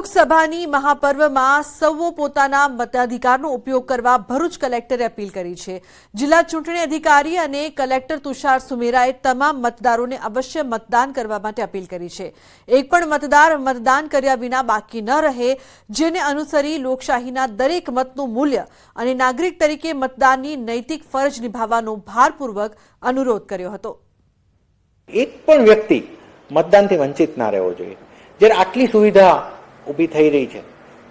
લોકસભાની મહાપર્વમાં સૌ પોતાના મતાધિકારનો ઉપયોગ કરવા ભરૂચ કલેક્ટરે અપીલ કરી છે। જિલ્લા ચૂંટણી અધિકારી અને કલેક્ટર તુષાર સુમેરાએ તમામ મતદારોને અવશ્ય મતદાન કરવા માટે અપીલ કરી છે। એક પણ મતદાર મતદાન કર્યા વિના બાકી ન રહે, જેને અનુસરી લોકશાહીના દરેક મતનું મૂલ્ય અને નાગરિક તરીકે મતદાનની નૈતિક ફરજ નિભાવવાનો ભારપૂર્વક અનુરોધ કર્યો હતો। એક પણ વ્યક્તિ મતદાનથી વંચિત ના રહેવો જોઈએ। જ્યારે આટલી સુવિધા ઊભી થઈ રહી છે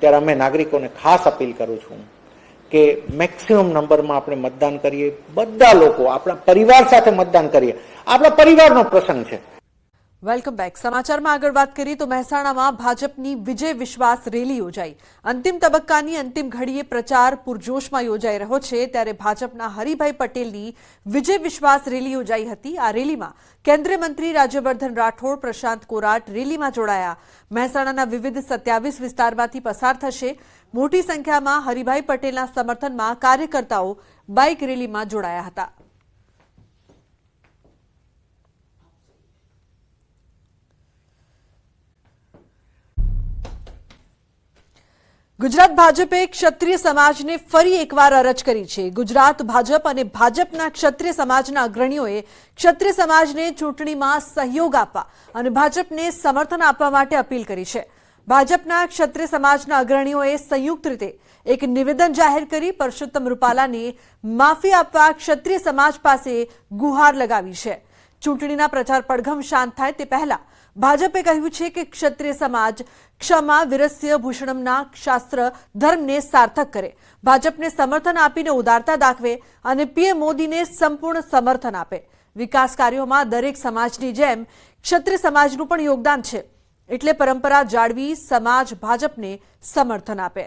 ત્યારે અમે નાગરિકોને ખાસ અપીલ કરું છું કે મેક્સિમમ નંબરમાં આપણે મતદાન કરીએ। બધા લોકો આપણા પરિવાર સાથે મતદાન કરીએ। આપણા પરિવારનો પ્રસંગ છે। Welcome back. સમાચારમાં આગળ વાત કરીએ તો મહેસાણામાં ભાજપની વિજય વિશ્વાસ રેલી યોજાઈ। અંતિમ તબક્કાની અંતિમ ઘડીએ પ્રચાર પૂરજોશમાં યોજાઈ રહ્યો છે, ત્યારે ભાજપના હરિભાઈ પટેલની વિજય વિશ્વાસ રેલી યોજાઈ હતી। આ રેલીમાં કેન્દ્રીય મંત્રી રાજ્યવર્ધન રાઠોડ, પ્રશાંત કોરાટ રેલીમાં જોડાયા। મહેસાણાના વિવિધ 27 વિસ્તારમાંથી પસાર થશે। મોટી સંખ્યામાં હરિભાઈ પટેલના સમર્થનમાં કાર્યકર્તાઓ બાઇક રેલીમાં જોડાયા હતા। ગુજરાત ભાજપે ક્ષત્રિય સમાજને ફરી એકવાર અરજ કરી છે। ગુજરાત ભાજપ અને ભાજપના ક્ષત્રિય સમાજના અગ્રણીઓએ ક્ષત્રિય સમાજને ચૂંટણીમાં સહયોગ આપવા અને ભાજપને સમર્થન આપવા માટે અપીલ કરી છે। ભાજપના ક્ષત્રિય સમાજના અગ્રણીઓએ સંયુક્ત રીતે એક નિવેદન જાહેર કરી પરસોત્તમ રૂપાલાને માફી આપવા ક્ષત્રિય સમાજ પાસે ગુહાર લગાવી છે। ચૂંટણીના પ્રચાર પડઘમ શાંત થાય તે પહેલા ભાજપે કહ્યું છે કે ક્ષત્રિય સમાજ ક્ષમા વીરસ્ય ભૂષણમના શાસ્ત્ર ધર્મને સાર્થક કરે, ભાજપને સમર્થન આપીને ઉદારતા દાખવે અને પીએમ મોદીને સંપૂર્ણ સમર્થન આપે। વિકાસ કાર્યોમાં દરેક સમાજની જેમ ક્ષત્રિય સમાજનું પણ યોગદાન છે, એટલે પરંપરા જાળવી સમાજ ભાજપને સમર્થન આપે।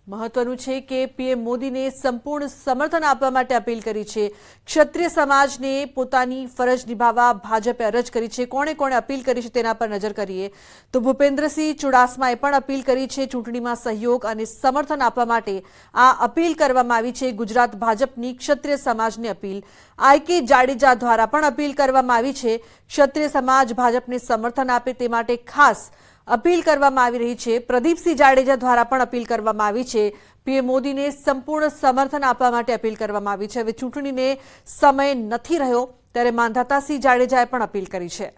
મહત્વનું છે કે પીએમ મોદીને સંપૂર્ણ સમર્થન આપવા માટે અપીલ કરી છે। ક્ષત્રિય સમાજને પોતાની ફરજ નિભાવવા ભાજપે અરજ કરી છે। કોણે કોણે અપીલ કરી છે તેના પર નજર કરીએ તો ભૂપેન્દ્રસિંહ ચુડાસમાએ પણ અપીલ કરી છે। ચૂંટણીમાં સહયોગ અને સમર્થન આપવા માટે આ અપીલ કરવામાં આવી છે। ગુજરાત ભાજપની ક્ષત્રિય સમાજની અપીલ આઈકે જાડેજા દ્વારા પણ અપીલ કરવામાં આવી છે। ક્ષત્રિય સમાજ ભાજપને સમર્થન આપે તે માટે ખાસ અપીલ કરવામાં આવી રહી છે। પ્રદીપસિંહ જાડેજા દ્વારા પણ અપીલ કરવામાં આવી છે। પીએમ મોદીને સંપૂર્ણ સમર્થન આપવા માટે અપીલ કરવામાં આવી છે। હવે ચૂંટણીને સમય નથી રહ્યો ત્યારે માંધાતાસિંહ જાડેજાએ પણ અપીલ કરી છે।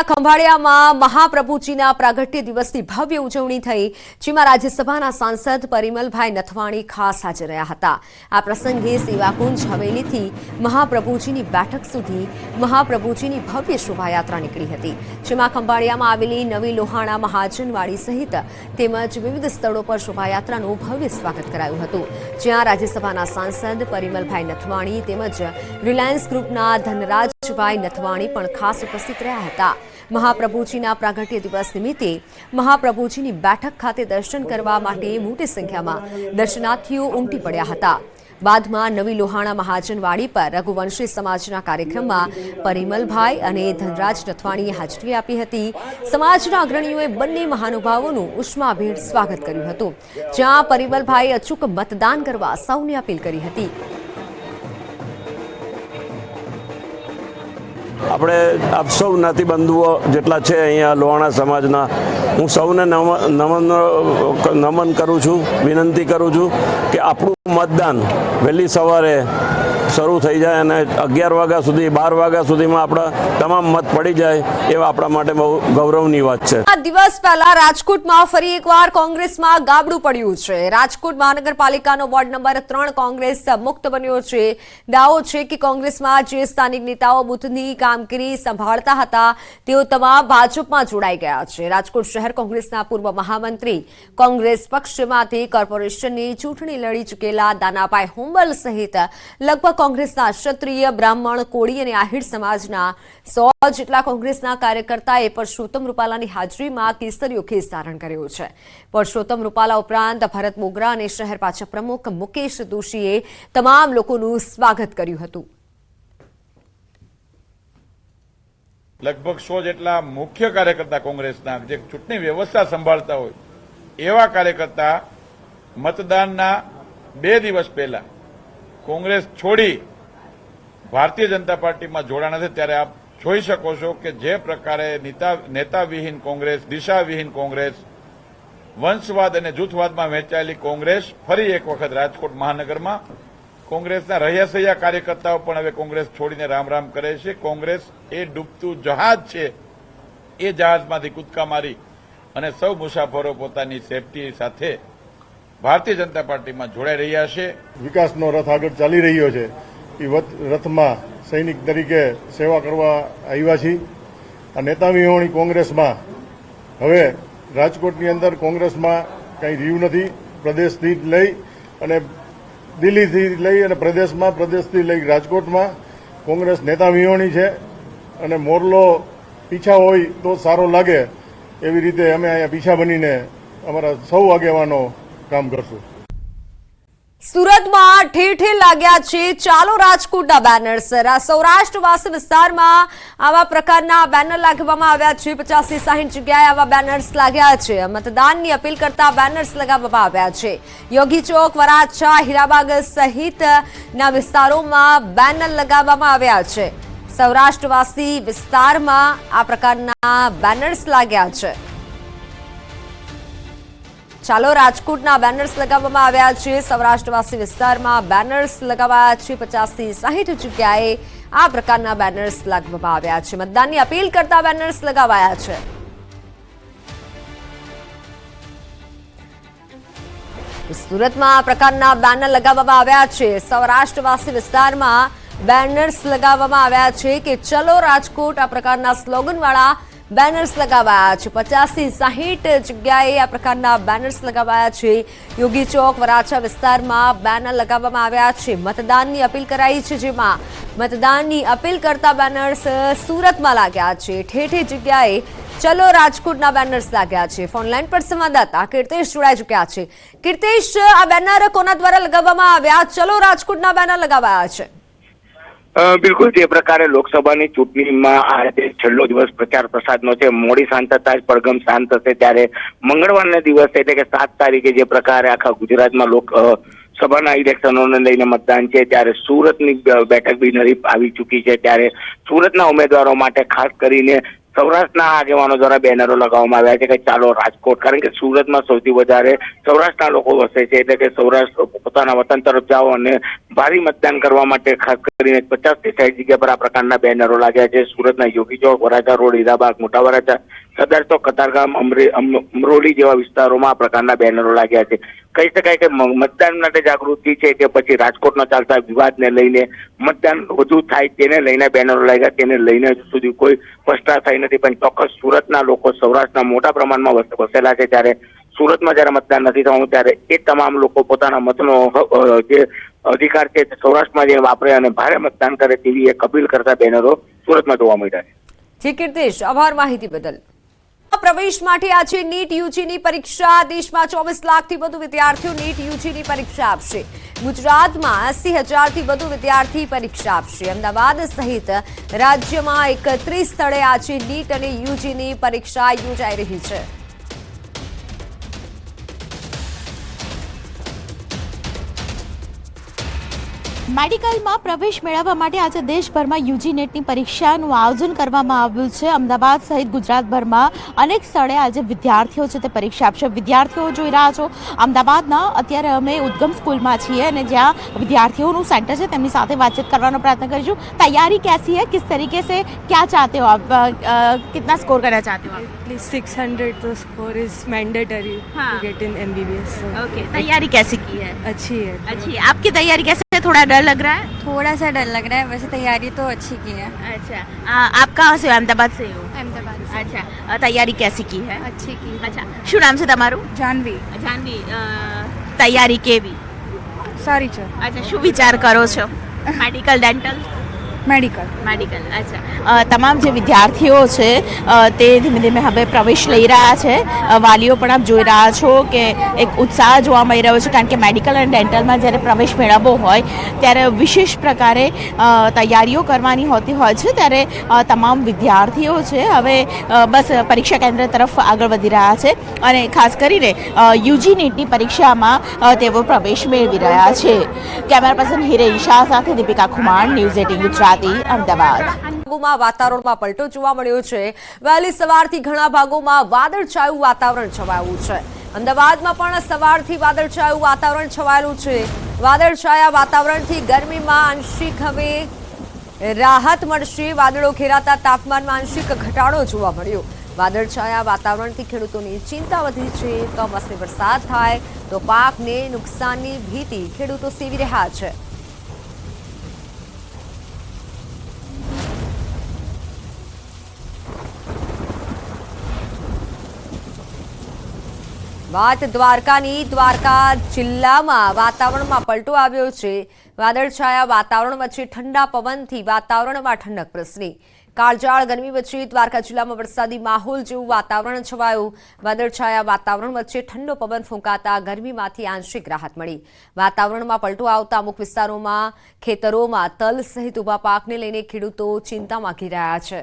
ખંભાળિયામાં મહાપ્રભુજીના પ્રાગટ્ય દિવસની ભવ્ય ઉજવણી થઈ, જેમાં રાજ્યસભાના સાંસદ પરિમલભાઈ નથવાણી ખાસ હાજર રહ્યા હતા। આ પ્રસંગે સેવાકુંજ હવેલીથી મહાપ્રભુજીની બેઠક સુધી મહાપ્રભુજીની ભવ્ય શોભાયાત્રા નીકળી હતી, જેમાં ખંભાળિયામાં આવેલી નવી લોહાણા મહાજનવાડી સહિત તેમજ વિવિધ સ્થળો પર શોભાયાત્રાનું ભવ્ય સ્વાગત કરાયું હતું, જ્યાં રાજ્યસભાના સાંસદ પરિમલભાઈ નથવાણી તેમજ રિલાયન્સ ગ્રુપના ધનરાજભાઈ નથવાણી પણ ખાસ ઉપસ્થિત રહ્યા હતા। મહાપ્રભુજીના પ્રાગટ્ય દિવસ નિમિત્તે મહાપ્રભુજીની બેઠક ખાતે દર્શન કરવા માટે મોટી સંખ્યામાં દર્શનાર્થીઓ ઉમટી પડ્યા હતા। બાદમાં નવી લોહાણા મહાજનવાડી પર રઘુવંશી સમાજના કાર્યક્રમમાં પરિમલભાઈ અને ધનરાજ નથવાણીએ હાજરી આપી હતી। સમાજના અગ્રણીઓએ બંને મહાનુભાવોનું ઉષ્માભેર સ્વાગત કર્યું હતું, જ્યાં પરિમલભાઈએ અચૂક મતદાન કરવા સૌને અપીલ કરી હતી। આપણે આપ સૌ જ્ઞાતિબંધુઓ જેટલા છે અહીંયા લોહાણા સમાજના, હું સૌને નમન કરું છું, વિનંતી કરું છું કે આપણું મતદાન વહેલી સવારે શરૂ થઈ જાય અને 11 વાગ્યા સુધી 12 વાગ્યા સુધીમાં આપણા તમામ મત પડી જાય એવા આપણા માટે બહુ ગૌરવની વાત છે। આ દિવસ પહેલા રાજકોટમાં ફરી એકવાર કોંગ્રેસમાં ગાબડું પડ્યું છે। રાજકોટ મહાનગરપાલિકાનો વોર્ડ નંબર 3 કોંગ્રેસ મુક્ત બન્યો છે। દાવો છે કે કોંગ્રેસમાં જે સ્થાનિક નેતાઓ બૂથની કામગીરી સંભાળતા હતા તેઓ તમામ ભાજપમાં જોડાઈ ગયા છે। રાજકોટ શહેર કોંગ્રેસના પૂર્વ મહામંત્રી, કોંગ્રેસ પક્ષમાંથી કોર્પોરેશનની ચૂંટણી લડી ચૂકેલા દાનાભાઈ હુંબલ સહિત લગભગ કોંગ્રેસના ક્ષત્રિય, બ્રાહ્મણ, કોળી અને આહિર સમાજના 100 જેટલા કોંગ્રેસના કાર્યકર્તાએ પરસોત્તમ રૂપાલાની હાજરીમાં કેસરીયો ખેસ ધારણ કર્યો છે। પરસોત્તમ રૂપાલા ઉપરાંત ભરત બોગરા અને શહેર ભાજપ પ્રમુખ મુકેશ દોશીએ તમામ લોકોનું સ્વાગત કર્યું હતું। લગભગ 100 જેટલા મુખ્ય કાર્યકર્તા કોંગ્રેસના જે ચૂંટણી વ્યવસ્થા સંભાળતા હોય એવા કાર્યકર્તા મતદાનના 2 દિવસ પહેલા કોંગ્રેસ છોડી ભારતીય જનતા પાર્ટીમાં જોડાણા છે, ત્યારે આપ જોઈ શકો છો કે જે પ્રકારે નેતાવિહીન કોંગ્રેસ, દિશાવિહીન કોંગ્રેસ, વંશવાદ અને જૂથવાદમાં વહેંચાયેલી કોંગ્રેસ ફરી એક વખત રાજકોટ મહાનગરમાં કોંગ્રેસના રહ્યાસૈયા કાર્યકર્તાઓ પણ હવે કોંગ્રેસ છોડીને રામ રામ કરે છે. કોંગ્રેસ એ ડૂબતું જહાજ છે, એ જહાજમાંથી કૂદકા મારી અને સૌ મુસાફરો પોતાની સેફટી સાથે ભારતીય જનતા પાર્ટીમાં જોડાઈ રહ્યા છે. વિકાસનો રથ આગળ ચાલી રહ્યો છે. એ રથમાં સૈનિક તરીકે સેવા કરવા આવ્યા છીએ. આ નેતા વિહોણી કોંગ્રેસમાં હવે રાજકોટની અંદર કોંગ્રેસમાં કંઈ રહ્યું નથી. પ્રદેશથી લઈ અને દિલ્હીથી લઈ અને પ્રદેશથી લઈ રાજકોટમાં કોંગ્રેસ નેતા વિહોણી છે અને મોરલો પીછા હોય તો સારો લાગે એવી રીતે અમે અહીંયા પીછા બનીને અમારા સૌ આગેવાનો કામ કરશું. સુરતમાં ઠેર ઠેર લાગ્યા છે ચાલો રાજકોટના બેનર્સ. સૌરાષ્ટ્રવાસી વિસ્તારમાં આવા પ્રકારના બેનર લાગવામાં આવ્યા છે. 50-60 જગ્યાએ આવા બેનર્સ લાગ્યા છે. મતદાનની અપીલ કરતા બેનર્સ લગાવવામાં આવ્યા છે. યોગી ચોક, વરાછા, હીરાબાગ સહિતના વિસ્તારોમાં બેનર લગાવવામાં આવ્યા છે. સૌરાષ્ટ્રવાસી વિસ્તારમાં આ પ્રકારના બેનર્સ લાગ્યા છે. ચાલો રાજકોટના બેનર્સ લગાવવામાં આવ્યા છે. સૌરાષ્ટ્રવાસી વિસ્તારમાં બેનર્સ લગાવાયા છે. 50-60 જગ્યાએ આ પ્રકારના બેનર્સ લગાવવામાં આવ્યા છે. મતદાનની અપીલ કરતા બેનર્સ લગાવાયા છે. સુરતમાં આ પ્રકારના બેનર લગાવવામાં આવ્યા છે. સૌરાષ્ટ્રવાસી વિસ્તારમાં બેનર્સ લગાવવામાં આવ્યા છે કે ચલો રાજકોટ આ પ્રકારના સ્લોગનવાળા બેનર્સ લગાવાયા છે. 50-60 જગ્યાએ આ પ્રકારના બેનર્સ લગાવાયા છે. યોગી ચોક, વરાછા વિસ્તારમાં બેનર લગાવવામાં આવ્યા છે. મતદાનની અપીલ કરાઈ છે, જેમાં મતદાનની અપીલ કરતા બેનર્સ સુરતમાં લાગ્યા છે. ઠેર ઠેર જગ્યાએ ચલો રાજકોટના બેનર્સ લાગ્યા છે. ફોનલાઈન પર સંવાદદાતા કીર્તેશ જોડાઈ ચૂક્યા છે. કીર્તેશ, આ બેનર કોના દ્વારા લગાવવામાં આવ્યા? ચલો રાજકોટના બેનર લગાવાયા છે. બિલકુલ જે પ્રકારે લોકસભાની ચૂંટણીમાં આજે છેલ્લો દિવસ પ્રચાર પ્રસારનો છે. મોડી સાંજ થતા જ પડઘમ શાંત થશે ત્યારે મંગળવારના દિવસે એટલે કે 7 તારીખે જે પ્રકારે આખા ગુજરાતમાં લોકસભાના ઇલેક્શનોને લઈને મતદાન છે ત્યારે સુરતની બેઠક બિનહરીફ આવી ચૂકી છે. ત્યારે સુરતના ઉમેદવારો માટે ખાસ કરીને સૌરાષ્ટ્રના આગેવાનો દ્વારા બેનરો લગાવવામાં આવ્યા છે કે ચાલો રાજકોટ, કારણ કે સુરતમાં સૌથી વધારે સૌરાષ્ટ્રના લોકો વસે છે એટલે કે સૌરાષ્ટ્ર પોતાના વતન તરફ જાઓ અને ભારે મતદાન કરવા માટે ખાસ કરીને 50-60 જગ્યા પર આ પ્રકારના બેનરો લાગ્યા છે. સુરતના યોગી ચોક, વરાછા રોડ, હીરાબાગ, મોટા વરાછા, સદર ચોક, કતારગામ, અમરોલી જેવા વિસ્તારોમાં આ પ્રકારના બેનરો લાગ્યા છે. કહી શકાય કે મતદાન માટે જાગૃતિ છે કે પછી રાજકોટનો ચાલતા વિવાદને લઈને મતદાન વધુ થાય તેને લઈને બેનરો લાગ્યા, તેને લઈને હજુ સુધી કોઈ સ્પષ્ટતા થઈ નથી. પણ ચોક્કસ સુરતના લોકો સૌરાષ્ટ્રના મોટા પ્રમાણમાં વસેલા છે ત્યારે સુરતમાં જયારે મતદાન નથી થવાનું ત્યારે એ તમામ લોકો પોતાના મતનો જે અધિકાર છે સૌરાષ્ટ્રમાં જે વાપરે અને ભારે મતદાન કરે તેવી એક અપીલ કરતા બેનરો સુરતમાં જોવા મળ્યા છે. જી કીર્તેશ, આભાર માહિતી બદલ. પ્રવેશ માટે આજે નીટ યુજીની પરીક્ષા. દેશમાં 24 લાખથી વધુ વિદ્યાર્થીઓ નીટ યુજીની પરીક્ષા આપશે. ગુજરાતમાં 80,000થી વધુ વિદ્યાર્થી પરીક્ષા આપશે. અમદાવાદ સહિત રાજ્યમાં 31 સ્થળે આજે નીટ અને યુજીની પરીક્ષા યોજાઈ રહી છે. મેડિકલમાં પ્રવેશ મેળવવા માટે આજે દેશભરમાં યુજી નેટની પરીક્ષાનું આયોજન કરવામાં આવ્યું છે. અમદાવાદ સહિત ગુજરાતભરમાં અનેક સ્થળે આજે વિદ્યાર્થીઓ છે તે પરીક્ષા આપશે. વિદ્યાર્થીઓ જોઈ રહ્યા છો અમદાવાદના, અત્યારે અમે ઉદ્ગમ સ્કૂલમાં છીએ અને જ્યાં વિદ્યાર્થીઓનું સેન્ટર છે તેમની સાથે વાતચીત કરવાનો પ્રયત્ન કરીશું. तैयारी कैसी है, किस तरीके से क्या चाहते हो आप, कितना स्कोर करना चाहते हो आप? At least 600 तो score is mandatory to get in MBBS. Okay, तैयारी कैसी की है? अच्छी है. अच्छी है. आपकी तैयारी कैसे है? थोड़ा डर लग रहा है? थोड़ा सा डर लग रहा है, वैसे तैयारी तो अच्छी की है. अच्छा, आप कहाँ से हो? अहमदाबाद से हो? अहमदाबाद. अच्छा, तैयारी कैसी की है? अच्छी की. अच्छा, શું નામ છે તમારું? जानवी. જાનવી. તૈયારી કેવી? सारी છે. અચ્છા, શું વિચાર કરો છો? Medical, dental? मेडिकल. મેડિકલ. અચ્છા, તમામ જે વિદ્યાર્થીઓ છે તે ધીમે ધીમે હવે પ્રવેશ લઈ રહ્યા છે. વાલીઓ પણ આપ જોઈ રહ્યા છો કે એક ઉત્સાહ જોવા મળી રહ્યો છે, કારણ કે મેડિકલ અને ડેન્ટલમાં જ્યારે પ્રવેશ મેળવવો હોય ત્યારે વિશેષ પ્રકારે તૈયારીઓ કરવાની હોતી હોય છે. ત્યારે તમામ વિદ્યાર્થીઓ છે હવે બસ પરીક્ષા કેન્દ્ર તરફ આગળ વધી રહ્યા છે અને ખાસ કરીને યુજી નીટની પરીક્ષામાં તેઓ પ્રવેશ મેળવી રહ્યા છે. કેમેરા પર્સન હિરેન શાહ સાથે દીપિકા ખુમાણ, ન્યૂઝ 18 ગુજરાતી, અમદાવાદ. ભાગોમાં વાતાવરણમાં પલટો જોવા મળ્યો છે. વહેલી સવારથી ઘણા ભાગોમાં વાદળછાયું વાતાવરણ છવાયું છે. અમદાવાદમાં પણ સવારથી વાદળછાયું વાતાવરણ છવાયેલું છે. વાદળછાયા વાતાવરણથી ગરમીમાં આંશિક હવે રાહત મળશે. વાદળો ઘેરાતા તાપમાનમાં આંશિક ઘટાડો જોવા મળ્યો. વાદળછાયા વાતાવરણથી ખેડૂતોની ચિંતા વધી છે. કમોસમી વરસાદ થાય તો પાકને નુકસાનની ભીતિ ખેડૂતો સેવી રહ્યા છે. વાત દ્વારકાની. દ્વારકા જિલ્લામાં વાતાવરણમાં પલટો આવ્યો છે. વાદળછાયા વાતાવરણ વચ્ચે ઠંડા પવનથી વાતાવરણમાં ઠંડક પ્રસરી. કાળઝાળ ગરમી વચ્ચે દ્વારકા જિલ્લામાં વરસાદી માહોલ જેવું વાતાવરણ છવાયું. વાદળછાયા વાતાવરણ વચ્ચે ઠંડો પવન ફૂંકાતા ગરમીમાંથી આંશિક રાહત મળી. વાતાવરણમાં પલટો આવતા અમુક વિસ્તારોમાં ખેતરોમાં તલ સહિત ઊભા પાકને લઈને ખેડૂતો ચિંતામાં ઘેરાયા છે.